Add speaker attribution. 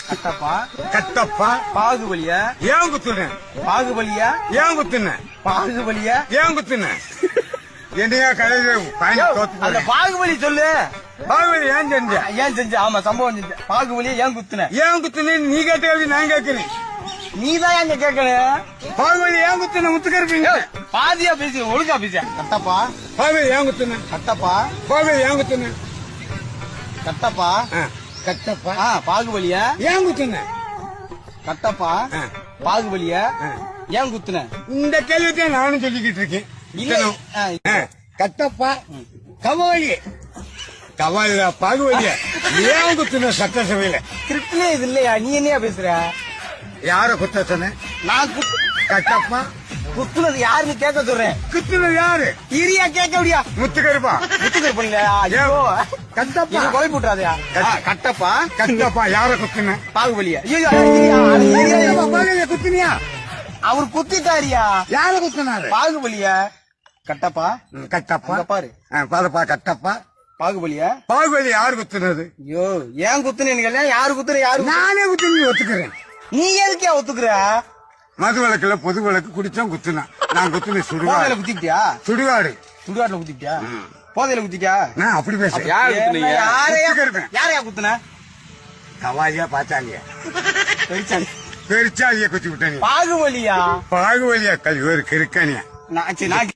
Speaker 1: கட்டப்பா
Speaker 2: கட்டப்பா
Speaker 1: பாகுபலியா
Speaker 2: ஏன் குத்துன
Speaker 1: பாகுபலியா
Speaker 2: ஏன் குத்துன
Speaker 1: பாகுபலியா
Speaker 2: ஏன் குத்துன என்னையா கடையில
Speaker 1: அந்த பாகுபலி சொல்லு.
Speaker 2: பாகுபலி ஏன் செஞ்ச
Speaker 1: ஏன் செஞ்ச? ஆமா சம்பவம் செஞ்ச. பாகுபலியா ஏன் குத்துன?
Speaker 2: ஏன் குத்துன நீ கேட்ட நான் கேட்கிறேன்.
Speaker 1: நீதான் எங்க கேட்கணும்.
Speaker 2: பாகுபலி ஏன் குத்துன முத்துக்கருப்பீங்க
Speaker 1: பாதியா பேசி ஒழுங்கா பேச. கட்டப்பா
Speaker 2: பாகுபலி ஏன் குத்துன
Speaker 1: கட்டப்பா
Speaker 2: பாகுபலி ஏன் குத்துன
Speaker 1: கட்டப்பா
Speaker 2: கட்டப்பா
Speaker 1: பாகுபலியா
Speaker 2: ஏன் குத்துன
Speaker 1: கட்டப்பா பாகுபலியா ஏன் குத்துன?
Speaker 2: இந்த கேள்வித்தான் நானும் சொல்லிக்கிட்டு இருக்கேன். கட்டப்பா கவாலி கவாலியா பாகுபலியா ஏன் குத்துன சட்டசபையில?
Speaker 1: கிரிப்ட்லே இது இல்லையா? நீ என்னையா பேசுற?
Speaker 2: யார குத்த சொன்ன?
Speaker 1: நான்
Speaker 2: கட்டப்பா
Speaker 1: குத்துனது யாருன்னு கேட்க சொல்றேன்.
Speaker 2: குத்துனது யாரு?
Speaker 1: இரியா கேட்க முடியா?
Speaker 2: முத்துக்கருப்பா
Speaker 1: முத்துக்கருப்பா ஐயோ
Speaker 2: கட்டப்பா
Speaker 1: கொலை போட்டாதயா? கட்டப்பா
Speaker 2: கட்டப்பா யார குத்துன?
Speaker 1: பாகுபலியா?
Speaker 2: பாகுபலியா குத்துனியா?
Speaker 1: அவர் குத்திட்டாரியா?
Speaker 2: யார குத்துனாரு?
Speaker 1: பாகுபலியா கட்டப்பா
Speaker 2: கட்டப்பா
Speaker 1: பாரு
Speaker 2: பாருப்பா கட்டப்பா
Speaker 1: பாகுபலியா
Speaker 2: பாகுபலி யாரு குத்துனது?
Speaker 1: ஐயோ ஏன் குத்துனீங்க? யாரு குத்துற? யாரு?
Speaker 2: நானே குத்துனது ஒத்துக்கிறேன்.
Speaker 1: நீ எதுக்கே ஒத்துக்குற?
Speaker 2: மது விளக்குல பொது விளக்கு குடிச்சோம் குத்துனா நான் குத்துன சுடுகாடு
Speaker 1: குத்திட்டியா?
Speaker 2: சுடுகாடு
Speaker 1: சுடுகாட்டுல குத்திட்டியா? போதையில குத்திட்டியா?
Speaker 2: நான் அப்படி பேசுறேன்.
Speaker 1: யாரையா குத்துன?
Speaker 2: கவாலியா பாச்சாலியா
Speaker 1: பெருச்சாலி
Speaker 2: பெருச்சாலியா குத்தி விட்டேன்.
Speaker 1: பாகுபலியா
Speaker 2: பாகுபலியா கல்வி ஒரு கிருக்கனியா
Speaker 1: நான்